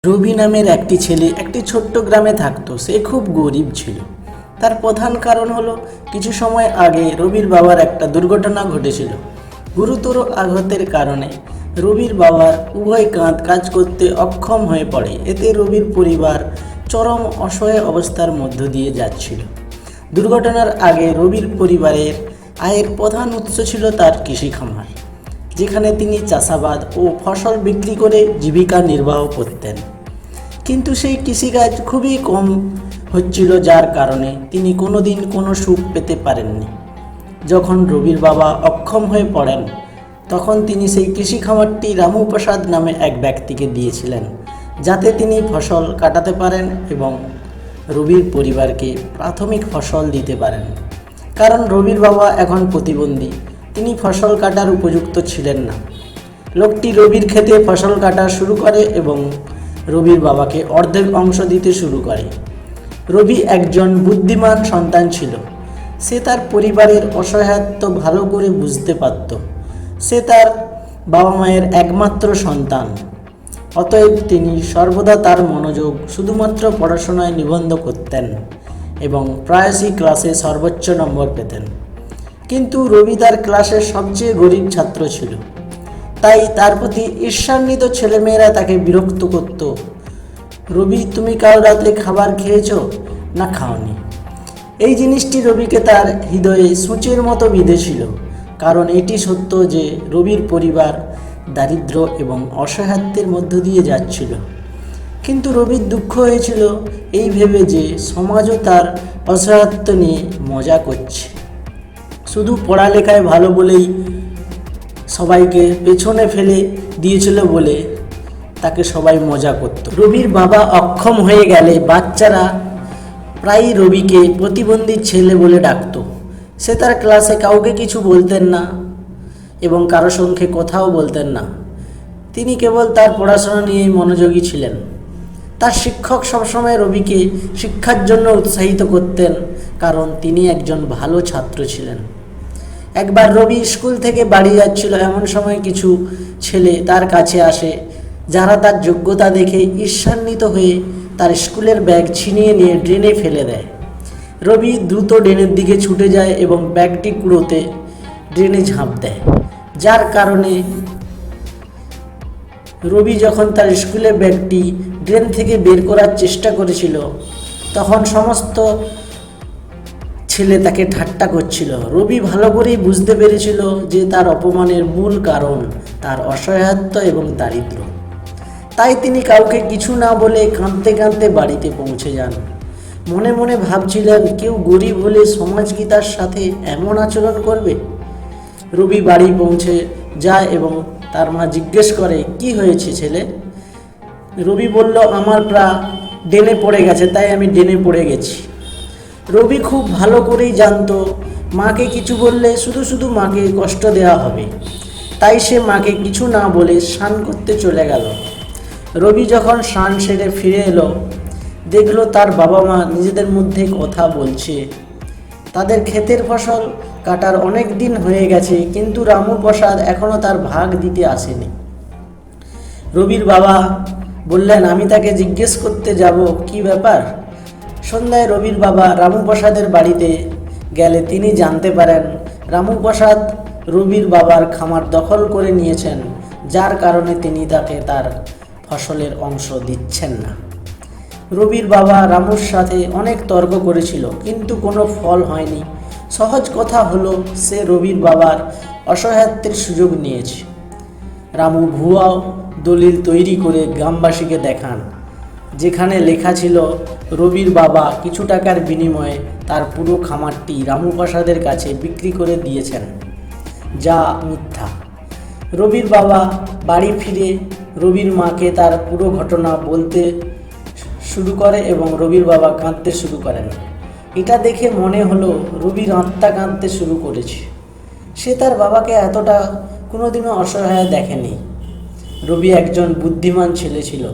রবি নামের একটি ছেলে একটি ছোট্ট গ্রামে থাকতো। সে খুব গরিব ছিল। তার প্রধান কারণ হলো কিছু সময় আগে রবির বাবার একটা দুর্ঘটনা ঘটেছিল। গুরুতর আঘাতের কারণে রবির বাবার উভয় কাঁধ কাজ করতে অক্ষম হয়ে পড়ে। এতে রবির পরিবার চরম অসহায় অবস্থার মধ্য দিয়ে যাচ্ছিল। দুর্ঘটনার আগে রবির পরিবারের আয়ের প্রধান উৎস ছিল তার কৃষি খামার, যেখানে তিনি চাষাবাদ ও ফসল বিক্রি করে জীবিকা নির্বাহ করতেন। কিন্তু সেই কৃষিকাজ খুবই কম হচ্ছিল, যার কারণে তিনি কোনোদিন কোনো সুখ পেতে পারেননি। যখন রবির বাবা অক্ষম হয়ে পড়েন, তখন তিনি সেই কৃষি খামারটি রামু প্রসাদ নামে এক ব্যক্তিকে দিয়েছিলেন, যাতে তিনি ফসল কাটাতে পারেন এবং রবির পরিবারকে প্রাথমিক ফসল দিতে পারেন। কারণ রবির বাবা এখন প্রতিবন্ধী, তিনি ফসল কাটার উপযুক্ত ছিলেন না। লোকটি রবির ক্ষেতে ফসল কাটা শুরু করে এবং রবির বাবাকে অর্ধেক অংশ দিতে শুরু করে। রবি একজন বুদ্ধিমান সন্তান ছিল। সে তার পরিবারের অসহায়ত্ব ভালো করে বুঝতে পারত। সে তার বাবা মায়ের একমাত্র সন্তান, অতএব তিনি সর্বদা তার মনোযোগ শুধুমাত্র পড়াশোনায় নিবদ্ধ করতেন এবং প্রায়শই ক্লাসে সর্বোচ্চ নম্বর পেতেন। কিন্তু রবি তার ক্লাসের সবচেয়ে গরিব ছাত্র ছিল, তাই তার প্রতি ঈর্ষান্বিত ছেলেমেয়েরা তাকে বিরক্ত করত। রবি, তুমি কাল রাতে খাবার খেয়েছো না খাওনি? এই জিনিসটি রবিকে তার হৃদয়ে সূচের মতো বিঁধেছিল, কারণ এটি সত্য যে রবির পরিবার দারিদ্র্য এবং অসহায়ত্বের মধ্য দিয়ে যাচ্ছিল। কিন্তু রবির দুঃখ হয়েছিল এই ভেবে যে সমাজও তার অসহায়ত্ব নিয়ে মজা করছে। শুধু পড়ালেখায় ভালো বলেই সবাইকে পেছনে ফেলে দিয়েছিল বলে তাকে সবাই মজা করত। রবির বাবা অক্ষম হয়ে গেলে বাচ্চারা প্রায়ই রবিকে প্রতিবন্ধী ছেলে বলে ডাকত। সে তার ক্লাসে কাউকে কিছু বলতেন না এবং কারো সঙ্গে কথাও বলতেন না। তিনি কেবল তার পড়াশোনা নিয়েই মনোযোগী ছিলেন। তার শিক্ষক সবসময় রবিকে শিক্ষার জন্য উৎসাহিত করতেন, কারণ তিনি একজন ভালো ছাত্র ছিলেন। একবার রবি স্কুল থেকে বাড়ি যাচ্ছিল, এমন সময় কিছু ছেলে তার কাছে আসে, যারা তার যোগ্যতা দেখে ঈর্ষান্বিত হয়ে তার স্কুলের ব্যাগ ছিনিয়ে নিয়ে ড্রেনে ফেলে দেয়। রবি দ্রুত ড্রেনের দিকে ছুটে যায় এবং ব্যাগটি কুড়োতে ড্রেনে ঝাঁপ দেয়, যার কারণে রবি যখন তার স্কুলের ব্যাগটি ড্রেন থেকে বের করার চেষ্টা করেছিল, তখন সমস্ত ছেলে তাকে ঠাট্টা করছিল। রবি ভালো করেই বুঝতে পেরেছিল যে তার অপমানের মূল কারণ তার অসহায়ত্ব এবং দারিদ্র্য। তাই তিনি কাউকে কিছু না বলে কাঁদতে কাঁদতে বাড়িতে পৌঁছে যান। মনে মনে ভাবছিলেন, কেউ গরিব হলে সমাজ কি তার সাথে এমন আচরণ করবে? রবি বাড়ি পৌঁছে যায় এবং তার মা জিজ্ঞেস করে, কি হয়েছে ছেলে? রবি বলল, আমার পা ড্রেনে পড়ে গেছে, তাই আমি ড্রেনে পড়ে গেছি। রবি খুব ভালো করেই জানতো মাকে কিছু বললে শুধু শুধু মাকে কষ্ট দেওয়া হবে, তাই সে মাকে কিছু না বলে স্নান করতে চলে গেল। রবি যখন স্নান সেরে ফিরে এলো, দেখলো তার বাবা মা নিজেদের মধ্যে কথা বলছে। তাদের ক্ষেতের ফসল কাটার অনেক দিন হয়ে গেছে, কিন্তু রামু প্রসাদ এখনও তার ভাগ দিতে আসেনি। রবির বাবা বললেন, আমি তাকে জিজ্ঞেস করতে যাব, কি ব্যাপার? সন্ধ্যায় রবির বাবা রামু প্রসাদের বাড়িতে গেলে তিনি জানতে পারেন রামু প্রসাদ রবির বাবার খামার দখল করে নিয়েছেন, যার কারণে তিনি তাকে তার ফসলের অংশ দিচ্ছেন না। রবির বাবা রামুর সাথে অনেক তর্ক করেছিল, কিন্তু কোনো ফল হয়নি। সহজ কথা হলো, সে রবির বাবার অসহায়ত্বের সুযোগ নিয়েছে। রামু ভুয়া দলিল তৈরি করে গ্রামবাসীকে দেখান, যেখানে লেখা ছিল রবির বাবা কিছু টাকার বিনিময়ে তার পুরো খামারটি রামু প্রসাদের কাছে বিক্রি করে দিয়েছেন, যা মিথ্যা। রবির বাবা বাড়ি ফিরে রবির মাকে তার পুরো ঘটনা বলতে শুরু করে এবং রবির বাবা কাঁদতে শুরু করেন। এটা দেখে মনে হলো রবির আত্মা কাঁদতে শুরু করেছে। সে তার বাবাকে এতটা কোনোদিনও অসহায় দেখেনি। রবি একজন বুদ্ধিমান ছেলে ছিল।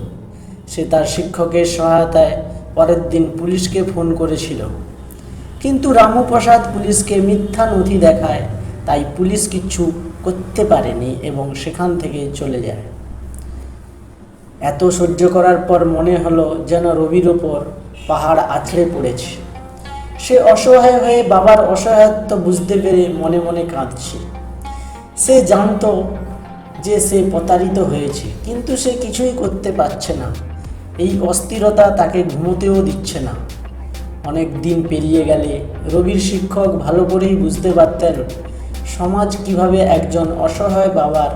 সে তার শিক্ষকের সহায়তায় পরের দিন পুলিশকে ফোন করেছিল, কিন্তু রামু প্রসাদ পুলিশকে মিথ্যা নথি দেখায়, তাই পুলিশ কিছু করতে পারেনি এবং সেখান থেকে চলে যায়। এত সহ্য করার পর মনে হলো যেন রবির ওপর পাহাড় আছড়ে পড়েছে। সে অসহায় হয়ে বাবার অসহায়ত্ব বুঝতে পেরে মনে মনে কাঁদছে। সে জানতো যে সে প্রতারিত হয়েছে, কিন্তু সে কিছুই করতে পারছে না। এই অস্থিরতা তাকে ঘুমোতেও দিচ্ছে না। অনেক দিন পেরিয়ে গেলে রবির শিক্ষক ভালো করেই বুঝতে পারতেন সমাজ কিভাবে একজন অসহায় বাবার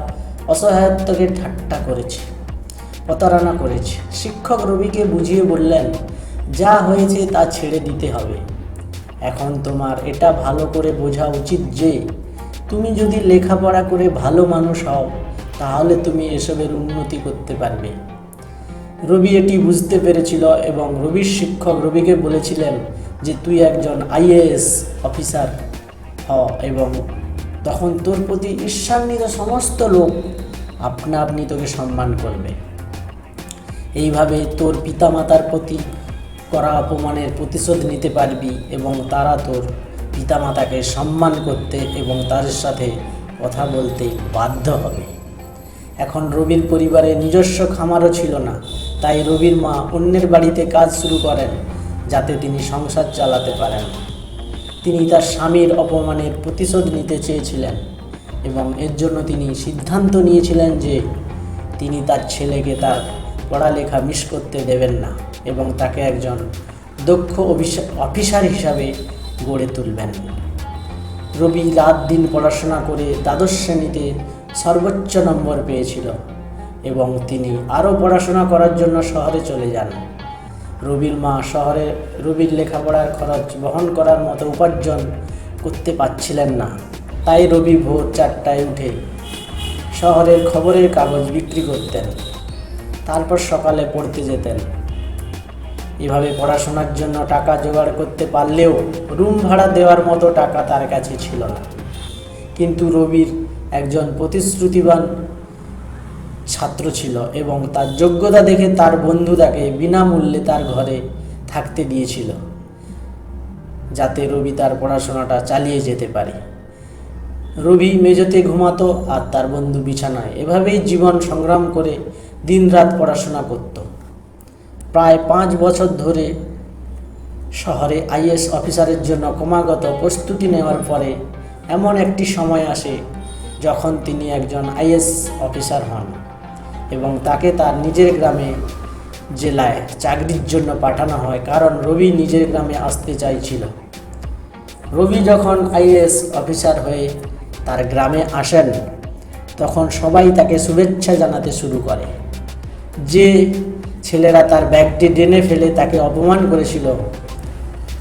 অসহায়ত্বকে ঠাট্টা করেছে, প্রতারণা করেছে। শিক্ষক রবিকে বুঝিয়ে বললেন, যা হয়েছে তা ছেড়ে দিতে হবে। এখন তোমার এটা ভালো করে বোঝা উচিত যে তুমি যদি লেখাপড়া করে ভালো মানুষ হও তাহলে তুমি এসবের উন্নতি করতে পারবে। রবি এটি বুঝতে পেরেছিল এবং রবির শিক্ষক রবিকে বলেছিলেন যে তুই একজন আইএএস অফিসার হ এবং তখন তোর প্রতি ঈর্ষান্বিত সমস্ত লোক আপনা আপনি তোকে সম্মান করবে। এইভাবে তোর পিতামাতার প্রতি করা অপমানের প্রতিশোধ নিতে পারবি এবং তারা তোর পিতামাতাকে সম্মান করতে এবং তাদের সাথে কথা বলতে বাধ্য হবে। এখন রবির পরিবারে নিজস্ব খামারও ছিল না, তাই রবির মা অন্যের বাড়িতে কাজ শুরু করেন যাতে তিনি সংসার চালাতে পারেন। তিনি তার স্বামীর অপমানের প্রতিশোধ নিতে চেয়েছিলেন এবং এর জন্য তিনি সিদ্ধান্ত নিয়েছিলেন যে তিনি তার ছেলেকে তার পড়ালেখা মিস করতে দেবেন না এবং তাকে একজন দক্ষ অফিসার হিসাবে গড়ে তুলবেন। রবি রাত দিন পড়াশোনা করে দ্বাদশ শ্রেণীতে সর্বোচ্চ নম্বর পেয়েছিল এবং তিনি আরও পড়াশোনা করার জন্য শহরে চলে যান। রবির মা শহরে রবির লেখাপড়ার খরচ বহন করার মতো উপার্জন করতে পারছিলেন না, তাই রবি ভোর 4টায় উঠে শহরের খবরের কাগজ বিক্রি করতেন, তারপর সকালে পড়তে যেতেন। এভাবে পড়াশোনার জন্য টাকা জোগাড় করতে পারলেও রুম ভাড়া দেওয়ার মতো টাকা তার কাছে ছিল না। কিন্তু রবির একজন প্রতিশ্রুতিবান ছাত্র ছিল এবং তার যোগ্যতা দেখে তার বন্ধু তাকে বিনামূল্যে তার ঘরে থাকতে দিয়েছিল যাতে রবি তার পড়াশোনাটা চালিয়ে যেতে পারে। রবি মেঝেতে ঘুমাতো আর তার বন্ধু বিছানায়। এভাবেই জীবন সংগ্রাম করে দিনরাত পড়াশোনা করত। প্রায় 5 বছর ধরে শহরে আইএএস অফিসারের জন্য ক্রমাগত প্রস্তুতি নেওয়ার পরে এমন একটি সময় আসে যখন তিনি একজন আইএএস অফিসার হন এবং তাকে তার নিজের গ্রামে জেলায় চাকরির জন্য পাঠানো হয়, কারণ রবি নিজের গ্রামে আসতে চাইছিল। রবি যখন আইএএস অফিসার হয়ে তার গ্রামে আসেন তখন সবাই তাকে শুভেচ্ছা জানাতে শুরু করে। যে ছেলেরা তার ব্যাগটি টেনে ফেলে তাকে অপমান করেছিল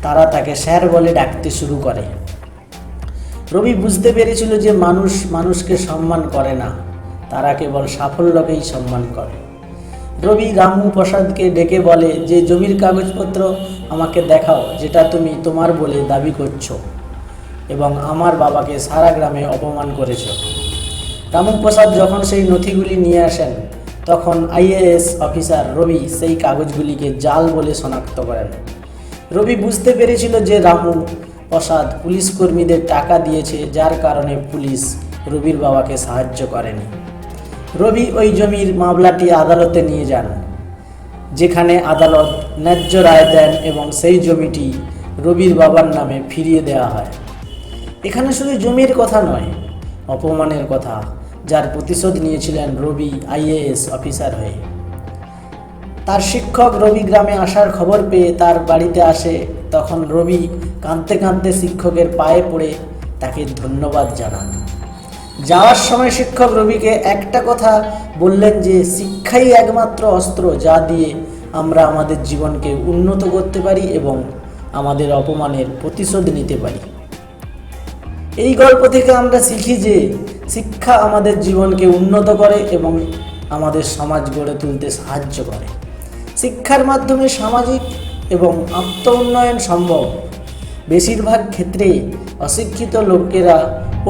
তারা তাকে স্যার বলে ডাকতে শুরু করে। রবি বুঝতে পেরেছিল যে মানুষ মানুষকে সম্মান করে না, তারা কেবল সাফল্যকেই সম্মান করে। রবি রামু প্রসাদকে ডেকে বলে যে জমির কাগজপত্র আমাকে দেখাও যেটা তুমি তোমার বলে দাবি করছো এবং আমার বাবাকে সারা গ্রামে অপমান করেছ। রামু প্রসাদ যখন সেই নথিগুলি নিয়ে আসেন তখন আইএএস অফিসার রবি সেই কাগজগুলিকে জাল বলে শনাক্ত করেন। রবি বুঝতে পেরেছিল যে রামু প্রসাদ পুলিশ কর্মীদের টাকা দিয়েছে, যার কারণে পুলিশ রবির বাবাকে সাহায্য করেনি। রবি ওই জমির মামলাটি আদালতে নিয়ে যান, যেখানে আদালত ন্যায্য রায় দেন এবং সেই জমিটি রবির বাবার নামে ফিরিয়ে দেওয়া হয়। এখানে শুধু জমির কথা নয়, অপমানের কথা যার প্রতিশোধ নিয়েছিলেন রবি আইএএস অফিসার হয়ে। তার শিক্ষক রবি গ্রামে আসার খবর পেয়ে তার বাড়িতে আসে। তখন রবি কাঁদতে কাঁদতে শিক্ষকের পায়ে পড়ে তাকে ধন্যবাদ জানান। যাওয়ার সময় শিক্ষক রবিকে একটা কথা বললেন যে শিক্ষাই একমাত্র অস্ত্র যা দিয়ে আমরা আমাদের জীবনকে উন্নত করতে পারি এবং আমাদের অপমানের প্রতিশোধ নিতে পারি। এই গল্প থেকে আমরা শিখি যে শিক্ষা আমাদের জীবনকে উন্নত করে এবং আমাদের সমাজ গড়ে তুলতে সাহায্য করে। শিক্ষার মাধ্যমে সামাজিক এবং আত্ম উন্নয়ন সম্ভব। বেশিরভাগ ক্ষেত্রে অশিক্ষিত লোকেরা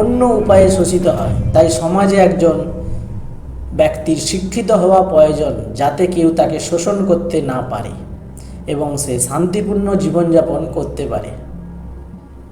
অন্য উপায়ে শোষিত হয়, তাই সমাজে একজন ব্যক্তির শিক্ষিত হওয়া প্রয়োজন যাতে কেউ তাকে শোষণ করতে না পারে এবং সে শান্তিপূর্ণ জীবনযাপন করতে পারে।